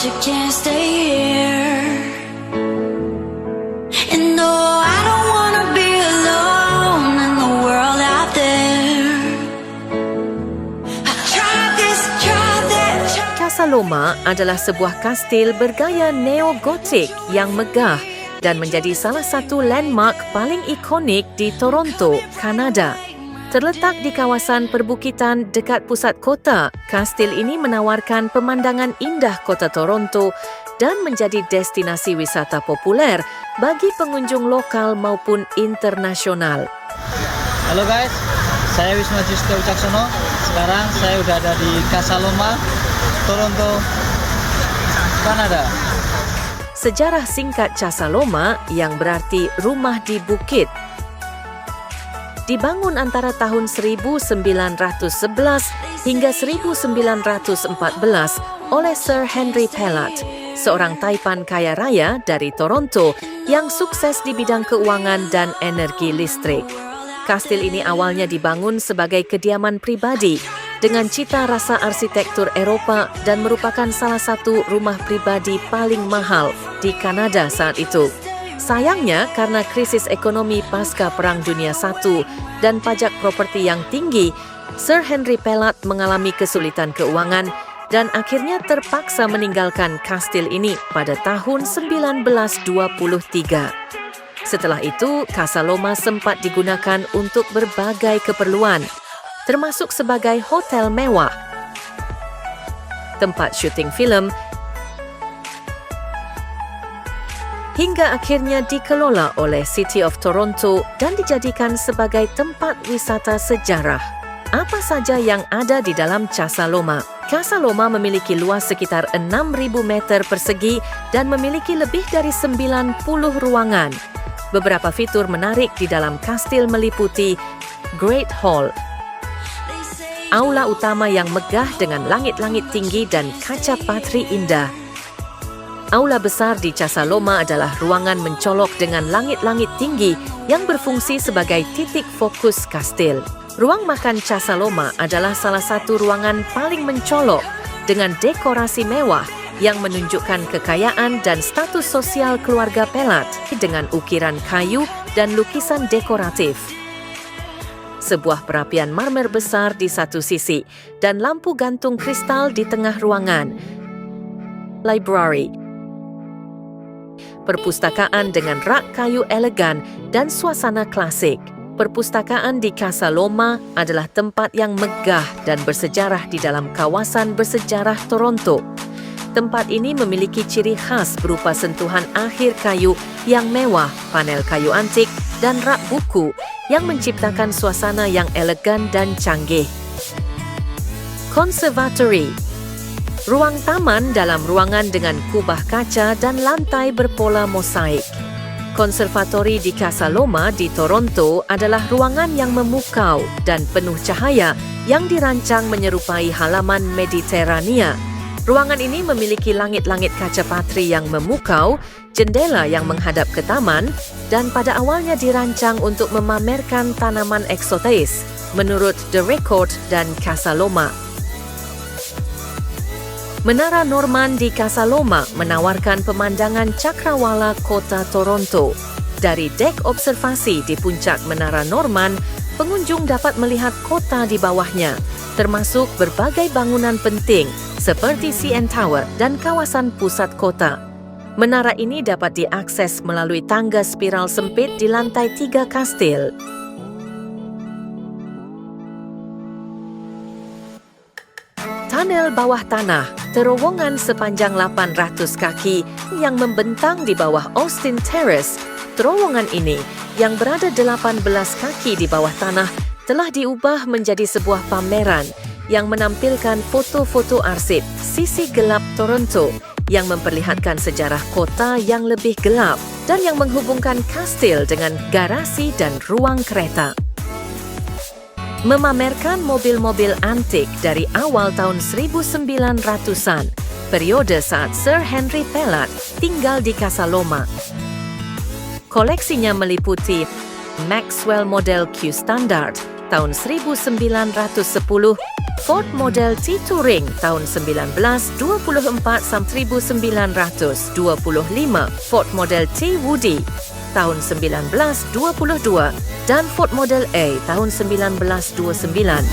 you can't stay here. And no, I don't wanna be alone in the world out there. I tried this, tried that. Casa Loma adalah sebuah kastil bergaya neo-gotik yang megah dan menjadi salah satu landmark paling ikonik di Toronto, Kanada. Terletak di kawasan perbukitan dekat pusat kota, kastil ini menawarkan pemandangan indah kota Toronto dan menjadi destinasi wisata populer bagi pengunjung lokal maupun internasional. Halo guys, saya Wisma Justia Wicaksono. Sekarang saya udah ada di Casa Loma, Toronto, Kanada. Sejarah singkat Casa Loma yang berarti rumah di bukit dibangun antara tahun 1911 hingga 1914 oleh Sir Henry Pellatt, seorang taipan kaya raya dari Toronto yang sukses di bidang keuangan dan energi listrik. Kastil ini awalnya dibangun sebagai kediaman pribadi dengan cita rasa arsitektur Eropah dan merupakan salah satu rumah pribadi paling mahal di Kanada saat itu. Sayangnya, karena krisis ekonomi pasca Perang Dunia I dan pajak properti yang tinggi, Sir Henry Pellatt mengalami kesulitan keuangan dan akhirnya terpaksa meninggalkan kastil ini pada tahun 1923. Setelah itu, Casa Loma sempat digunakan untuk berbagai keperluan, termasuk sebagai hotel mewah, tempat syuting filem, hingga akhirnya dikelola oleh City of Toronto dan dijadikan sebagai tempat wisata sejarah. Apa saja yang ada di dalam Casa Loma? Casa Loma memiliki luas sekitar 6,000 meter persegi dan memiliki lebih dari 90 ruangan. Beberapa fitur menarik di dalam kastil meliputi Great Hall, aula utama yang megah dengan langit-langit tinggi dan kaca patri indah. Aula besar di Casa Loma adalah ruangan mencolok dengan langit-langit tinggi yang berfungsi sebagai titik fokus kastil. Ruang makan Casa Loma adalah salah satu ruangan paling mencolok dengan dekorasi mewah yang menunjukkan kekayaan dan status sosial keluarga Pellatt dengan ukiran kayu dan lukisan dekoratif. Sebuah perapian marmer besar di satu sisi dan lampu gantung kristal di tengah ruangan. Library, perpustakaan dengan rak kayu elegan dan suasana klasik. Perpustakaan di Casa Loma adalah tempat yang megah dan bersejarah di dalam kawasan bersejarah Toronto. Tempat ini memiliki ciri khas berupa sentuhan akhir kayu yang mewah, panel kayu antik, dan rak buku yang menciptakan suasana yang elegan dan canggih. Conservatory, ruang taman dalam ruangan dengan kubah kaca dan lantai berpola mosaik. Konservatori di Casa Loma di Toronto adalah ruangan yang memukau dan penuh cahaya yang dirancang menyerupai halaman Mediterania. Ruangan ini memiliki langit-langit kaca patri yang memukau, jendela yang menghadap ke taman, dan pada awalnya dirancang untuk memamerkan tanaman eksotis, menurut The Record dan Casa Loma. Menara Norman di Casa Loma menawarkan pemandangan cakrawala kota Toronto. Dari dek observasi di puncak Menara Norman, pengunjung dapat melihat kota di bawahnya, termasuk berbagai bangunan penting seperti CN Tower dan kawasan pusat kota. Menara ini dapat diakses melalui tangga spiral sempit di lantai 3 kastil. Tunnel bawah tanah, terowongan sepanjang 800 kaki yang membentang di bawah Austin Terrace. Terowongan ini yang berada 18 kaki di bawah tanah telah diubah menjadi sebuah pameran yang menampilkan foto-foto arsip sisi gelap Toronto yang memperlihatkan sejarah kota yang lebih gelap dan yang menghubungkan kastil dengan garasi dan ruang kereta. Memamerkan mobil-mobil antik dari awal tahun 1900-an, periode saat Sir Henry Pellatt tinggal di Casa Loma. Koleksinya meliputi Maxwell Model Q Standard, tahun 1910, Ford Model T Touring tahun 1924-1925, Ford Model T Woody tahun 1922, dan Ford Model A tahun 1929.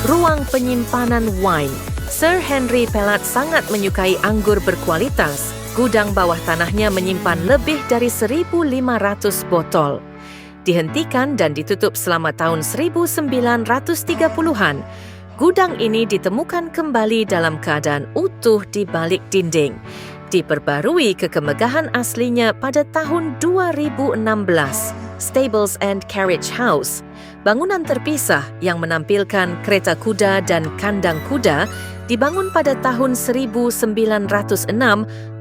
Ruang penyimpanan wine. Sir Henry Pelat sangat menyukai anggur berkualitas. Gudang bawah tanahnya menyimpan lebih dari 1.500 botol. Dihentikan dan ditutup selama tahun 1930-an, gudang ini ditemukan kembali dalam keadaan utuh di balik dinding. Diperbarui kekemegahan aslinya pada tahun 2016. Stables and Carriage House, bangunan terpisah yang menampilkan kereta kuda dan kandang kuda, dibangun pada tahun 1906.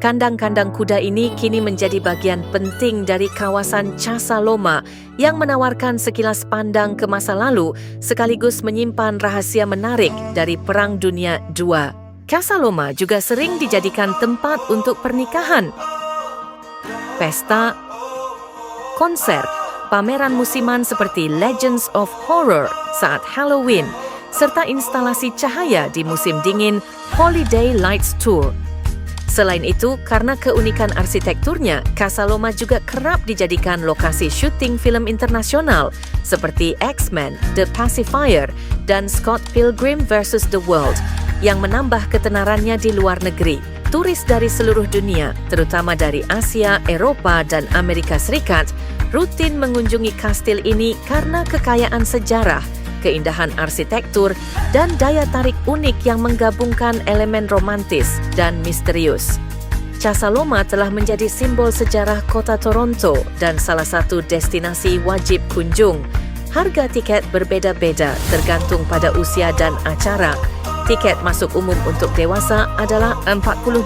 Kandang-kandang kuda ini kini menjadi bagian penting dari kawasan Casa Loma yang menawarkan sekilas pandang ke masa lalu sekaligus menyimpan rahasia menarik dari Perang Dunia II. Casa Loma juga sering dijadikan tempat untuk pernikahan, pesta, konser, pameran musiman seperti Legends of Horror saat Halloween, serta instalasi cahaya di musim dingin Holiday Lights Tour. Selain itu, karena keunikan arsitekturnya, Casa Loma juga kerap dijadikan lokasi syuting film internasional seperti X-Men, The Pacifier, dan Scott Pilgrim vs. The World yang menambah ketenarannya di luar negeri. Turis dari seluruh dunia, terutama dari Asia, Eropa, dan Amerika Serikat, rutin mengunjungi kastil ini karena kekayaan sejarah, keindahan arsitektur, dan daya tarik unik yang menggabungkan elemen romantis dan misterius. Casa Loma telah menjadi simbol sejarah kota Toronto dan salah satu destinasi wajib kunjung. Harga tiket berbeda-beda tergantung pada usia dan acara. Tiket masuk umum untuk dewasa adalah $40.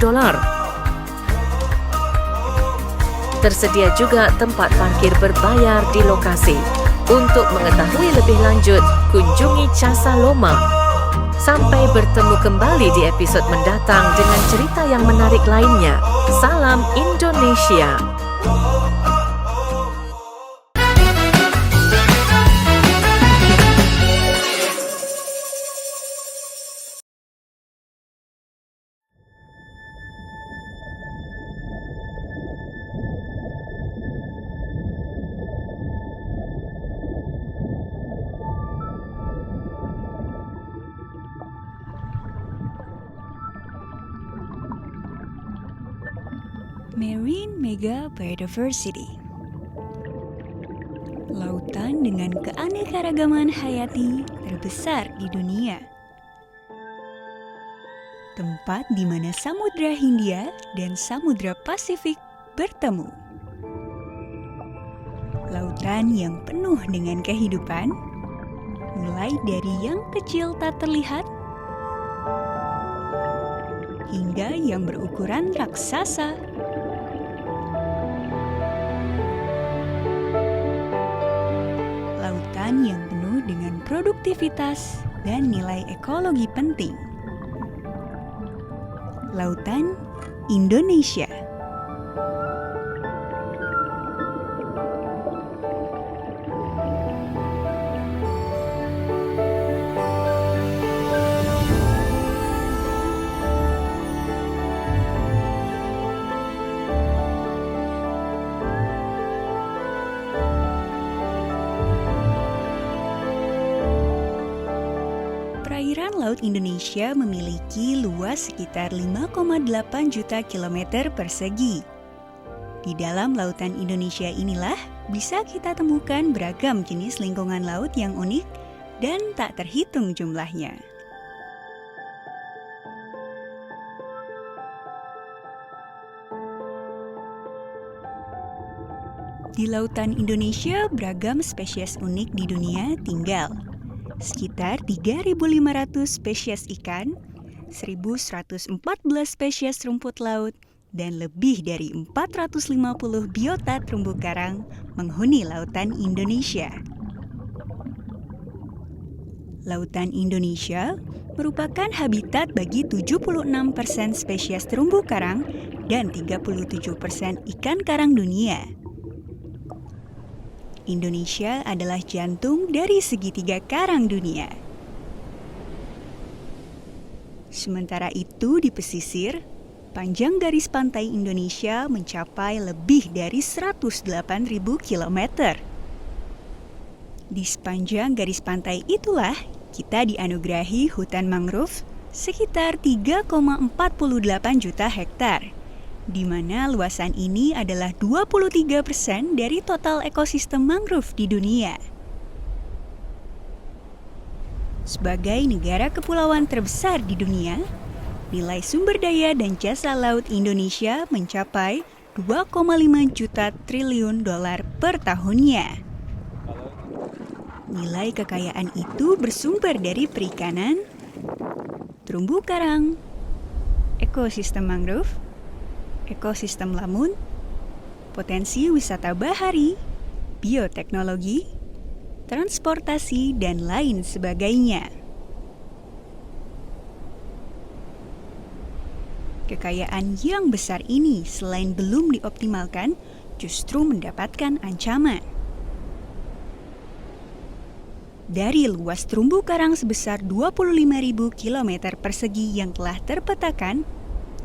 Tersedia juga tempat parkir berbayar di lokasi. Untuk mengetahui lebih lanjut, kunjungi Casa Loma. Sampai bertemu kembali di episod mendatang dengan cerita yang menarik lainnya. Salam Indonesia. Marine Mega Biodiversity. Lautan dengan keanekaragaman hayati terbesar di dunia. Tempat di mana Samudra Hindia dan Samudra Pasifik bertemu. Lautan yang penuh dengan kehidupan, mulai dari yang kecil tak terlihat hingga yang berukuran raksasa. Lautan yang penuh dengan produktivitas dan nilai ekologi penting. Lautan Indonesia. Perairan Laut Indonesia memiliki luas sekitar 5,8 juta kilometer persegi. Di dalam lautan Indonesia inilah bisa kita temukan beragam jenis lingkungan laut yang unik dan tak terhitung jumlahnya. Di lautan Indonesia, beragam spesies unik di dunia tinggal. Sekitar 3.500 spesies ikan, 1.114 spesies rumput laut, dan lebih dari 450 biota terumbu karang menghuni lautan Indonesia. Lautan Indonesia merupakan habitat bagi 76% spesies terumbu karang dan 37% ikan karang dunia. Indonesia adalah jantung dari segitiga karang dunia. Sementara itu di pesisir, panjang garis pantai Indonesia mencapai lebih dari 108.000 km. Di sepanjang garis pantai itulah kita dianugerahi hutan mangrove sekitar 3,48 juta hektar, di mana luasan ini adalah 23% dari total ekosistem mangrove di dunia. Sebagai negara kepulauan terbesar di dunia, nilai sumber daya dan jasa laut Indonesia mencapai 2,5 juta triliun dolar per tahunnya. Nilai kekayaan itu bersumber dari perikanan, terumbu karang, ekosistem mangrove, ekosistem lamun, potensi wisata bahari, bioteknologi, transportasi, dan lain sebagainya. Kekayaan yang besar ini selain belum dioptimalkan, justru mendapatkan ancaman. Dari luas terumbu karang sebesar 25.000 km persegi yang telah terpetakan,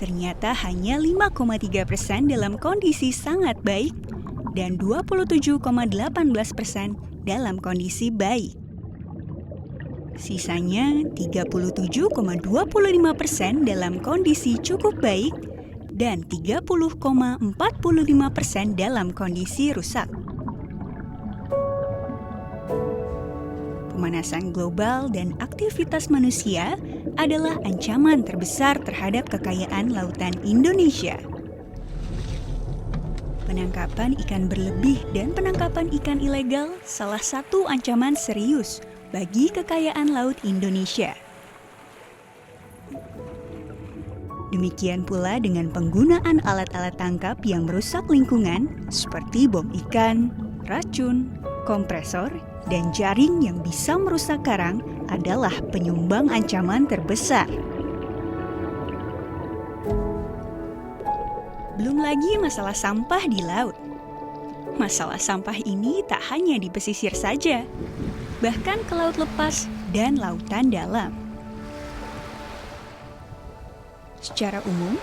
ternyata hanya 5,3% dalam kondisi sangat baik dan 27,18% dalam kondisi baik. Sisanya 37,25% dalam kondisi cukup baik dan 30,45% dalam kondisi rusak. Pemanasan global dan aktivitas manusia adalah ancaman terbesar terhadap kekayaan lautan Indonesia. Penangkapan ikan berlebih dan penangkapan ikan ilegal salah satu ancaman serius bagi kekayaan laut Indonesia. Demikian pula dengan penggunaan alat-alat tangkap yang merusak lingkungan seperti bom ikan, racun, kompresor, dan jaring yang bisa merusak karang adalah penyumbang ancaman terbesar. Belum lagi masalah sampah di laut. Masalah sampah ini tak hanya di pesisir saja, bahkan ke laut lepas dan lautan dalam. Secara umum,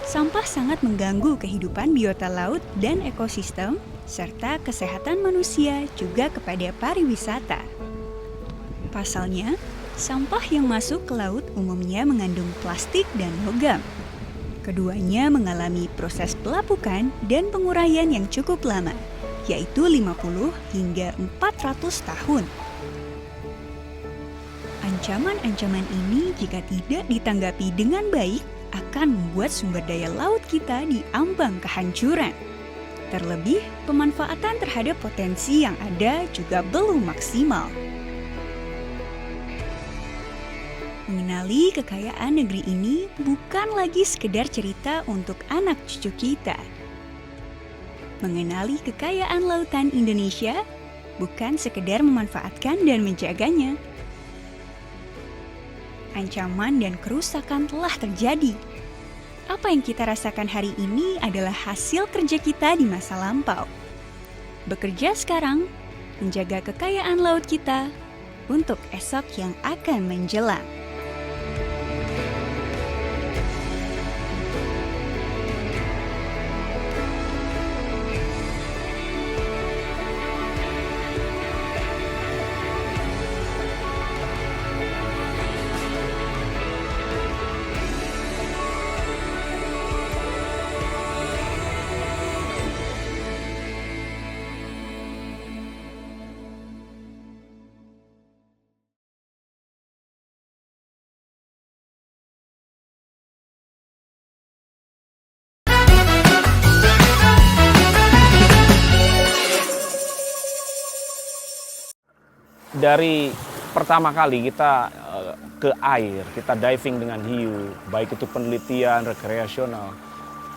sampah sangat mengganggu kehidupan biota laut dan ekosistem, serta kesehatan manusia juga kepada pariwisata. Pasalnya, sampah yang masuk ke laut umumnya mengandung plastik dan logam. Keduanya mengalami proses pelapukan dan penguraian yang cukup lama, yaitu 50 hingga 400 tahun. Ancaman-ancaman ini jika tidak ditanggapi dengan baik akan membuat sumber daya laut kita diambang kehancuran. Terlebih, pemanfaatan terhadap potensi yang ada juga belum maksimal. Mengenali kekayaan negeri ini bukan lagi sekedar cerita untuk anak cucu kita. Mengenali kekayaan lautan Indonesia bukan sekedar memanfaatkan dan menjaganya. Ancaman dan kerusakan telah terjadi. Apa yang kita rasakan hari ini adalah hasil kerja kita di masa lampau. Bekerja sekarang, menjaga kekayaan laut kita untuk esok yang akan menjelang. Dari pertama kali kita ke air, kita diving dengan hiu, baik itu penelitian, rekreasional.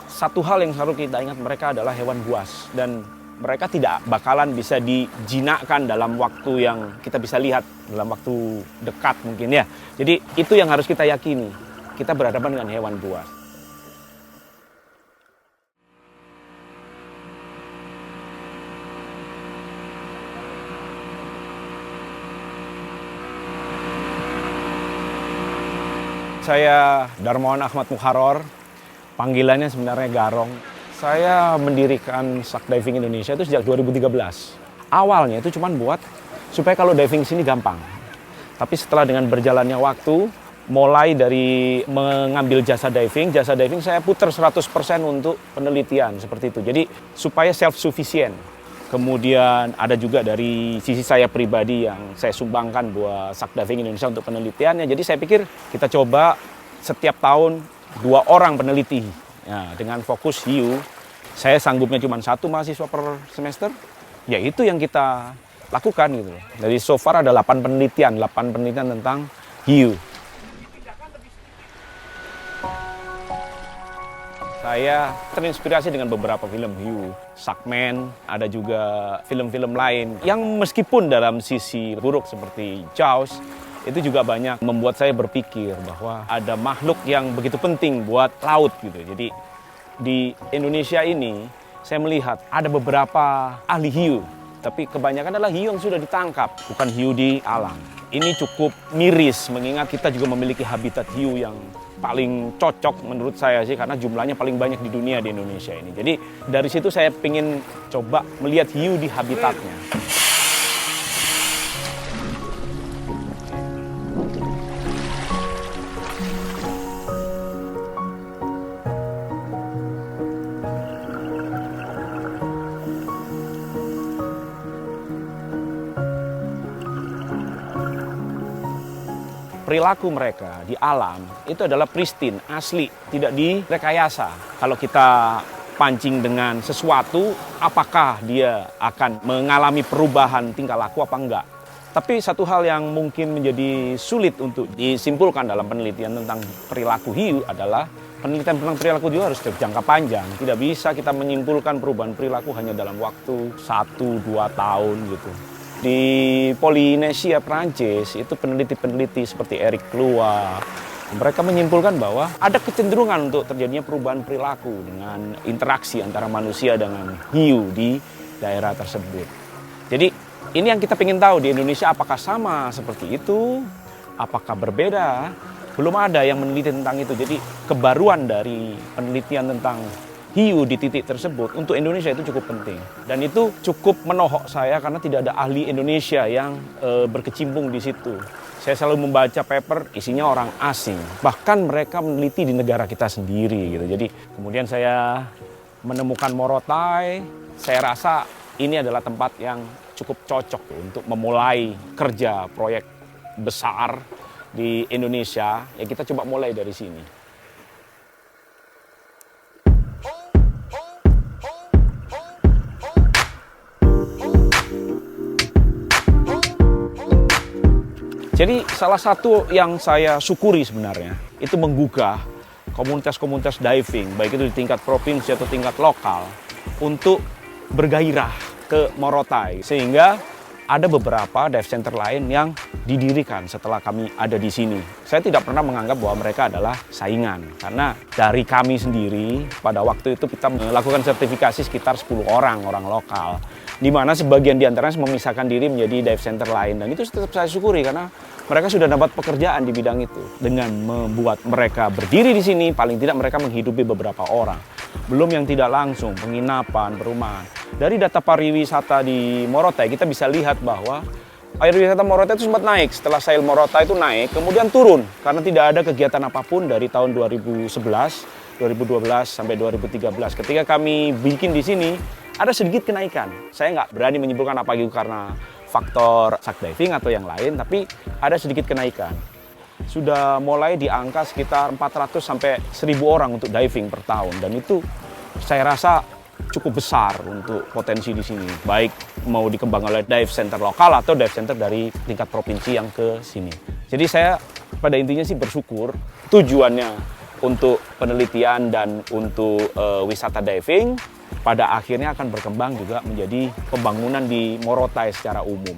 Satu hal yang selalu kita ingat mereka adalah hewan buas. Dan mereka tidak bakalan bisa dijinakkan dalam waktu yang kita bisa lihat, dalam waktu dekat mungkin ya. Jadi itu yang harus kita yakini, kita berhadapan dengan hewan buas. saya Darmawan Ahmad Mukharor, panggilannya sebenarnya Garong. Saya mendirikan Shark Diving Indonesia itu sejak 2013. Awalnya itu cuma buat supaya kalau diving sini gampang. Tapi setelah dengan berjalannya waktu, mulai dari mengambil jasa diving saya putar 100% untuk penelitian seperti itu. Jadi supaya self-sufficient. Kemudian ada juga dari sisi saya pribadi yang saya sumbangkan buat Shark Diving Indonesia untuk penelitiannya. Jadi saya pikir kita coba setiap tahun 2 orang peneliti. Ya, dengan fokus hiu, saya sanggupnya cuma 1 mahasiswa per semester. Ya itu yang kita lakukan gitu. Jadi so far ada 8 penelitian tentang hiu. Saya terinspirasi dengan beberapa film hiu, Sharkman, ada juga film-film lain yang meskipun dalam sisi buruk seperti Jaws, itu juga banyak membuat saya berpikir bahwa ada makhluk yang begitu penting buat laut gitu. Jadi di Indonesia ini saya melihat ada beberapa ahli hiu, tapi kebanyakan adalah hiu yang sudah ditangkap, bukan hiu di alam. Ini cukup miris mengingat kita juga memiliki habitat hiu yang paling cocok menurut saya sih, karena jumlahnya paling banyak di dunia di Indonesia ini. Jadi dari situ saya ingin coba melihat hiu di habitatnya. Perilaku mereka di alam itu adalah pristine, asli, tidak direkayasa. Kalau kita pancing dengan sesuatu, apakah dia akan mengalami perubahan tingkah laku apa enggak? Tapi satu hal yang mungkin menjadi sulit untuk disimpulkan dalam penelitian tentang perilaku hiu adalah penelitian tentang perilaku hiu harus berjangka panjang. Tidak bisa kita menyimpulkan perubahan perilaku hanya dalam waktu 1-2 tahun gitu. Di Polinesia, Prancis, itu peneliti-peneliti seperti Eric Clua, mereka menyimpulkan bahwa ada kecenderungan untuk terjadinya perubahan perilaku dengan interaksi antara manusia dengan hiu di daerah tersebut. Jadi ini yang kita ingin tahu di Indonesia, apakah sama seperti itu, apakah berbeda? Belum ada yang meneliti tentang itu. Jadi kebaruan dari penelitian tentang hiu di titik tersebut untuk Indonesia itu cukup penting. Dan itu cukup menohok saya karena tidak ada ahli Indonesia yang berkecimpung di situ. Saya selalu membaca paper isinya orang asing. Bahkan mereka meneliti di negara kita sendiri gitu. Jadi kemudian saya menemukan Morotai. Saya rasa ini adalah tempat yang cukup cocok untuk memulai kerja proyek besar di Indonesia. Ya kita coba mulai dari sini. Jadi salah satu yang saya syukuri sebenarnya itu menggugah komunitas-komunitas diving, baik itu di tingkat provinsi atau tingkat lokal, untuk bergairah ke Morotai. Sehingga ada beberapa dive center lain yang didirikan setelah kami ada di sini. Saya tidak pernah menganggap bahwa mereka adalah saingan. Karena dari kami sendiri, pada waktu itu kita melakukan sertifikasi sekitar 10 orang lokal. Di mana sebagian di antaranya memisahkan diri menjadi dive center lain. Dan itu tetap saya syukuri karena mereka sudah dapat pekerjaan di bidang itu. Dengan membuat mereka berdiri di sini, paling tidak mereka menghidupi beberapa orang. Belum yang tidak langsung, penginapan, perumahan. Dari data pariwisata di Morotai, kita bisa lihat bahwa pariwisata Morotai itu sempat naik. Setelah Sail Morotai itu naik, kemudian turun. Karena tidak ada kegiatan apapun dari tahun 2011, 2012, sampai 2013. Ketika kami bikin di sini, ada sedikit kenaikan. Saya nggak berani menyimpulkan apa itu karena faktor shark diving atau yang lain, tapi ada sedikit kenaikan. Sudah mulai di angka sekitar 400 sampai 1000 orang untuk diving per tahun. Dan itu saya rasa cukup besar untuk potensi di sini. Baik mau dikembangkan oleh dive center lokal atau dive center dari tingkat provinsi yang ke sini. Jadi saya pada intinya sih bersyukur tujuannya untuk penelitian dan untuk wisata diving pada akhirnya akan berkembang juga menjadi pembangunan di Morotai secara umum.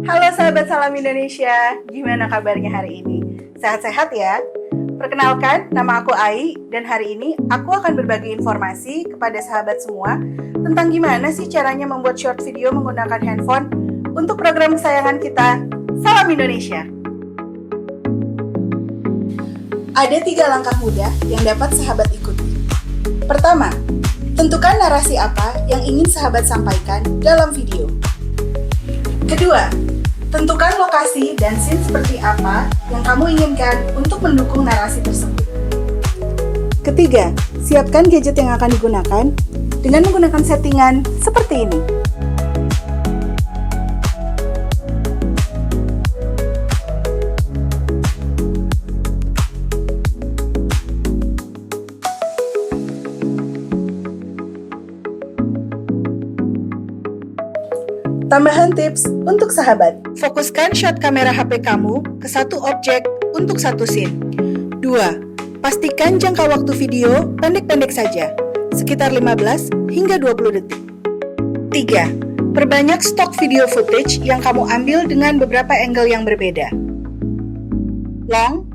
Halo sahabat Salam Indonesia, gimana kabarnya hari ini? Sehat-sehat ya? Perkenalkan, nama aku Ai, dan hari ini aku akan berbagi informasi kepada sahabat semua tentang gimana sih caranya membuat short video menggunakan handphone untuk program kesayangan kita, Salam Indonesia. Ada 3 langkah mudah yang dapat sahabat ikuti. Pertama, tentukan narasi apa yang ingin sahabat sampaikan dalam video. Kedua, tentukan lokasi dan scene seperti apa yang kamu inginkan untuk mendukung narasi tersebut. Ketiga, siapkan gadget yang akan digunakan dengan menggunakan settingan seperti ini. Tambahan tips untuk sahabat. Fokuskan shot kamera HP kamu ke satu objek untuk satu scene. 2. Pastikan jangka waktu video pendek-pendek saja, sekitar 15 hingga 20 detik. 3. Perbanyak stok video footage yang kamu ambil dengan beberapa angle yang berbeda. Long,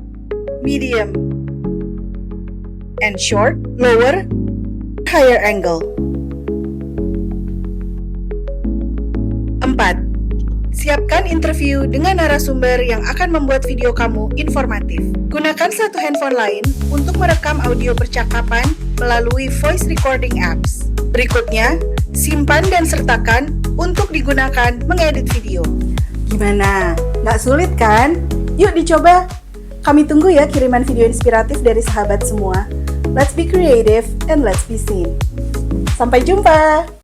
medium, and short, lower, higher angle. 4. Siapkan interview dengan narasumber yang akan membuat video kamu informatif. Gunakan satu handphone lain untuk merekam audio percakapan melalui voice recording apps. Berikutnya, simpan dan sertakan untuk digunakan mengedit video. Gimana? Nggak sulit kan? Yuk dicoba! Kami tunggu ya kiriman video inspiratif dari sahabat semua. Let's be creative and let's be seen. Sampai jumpa!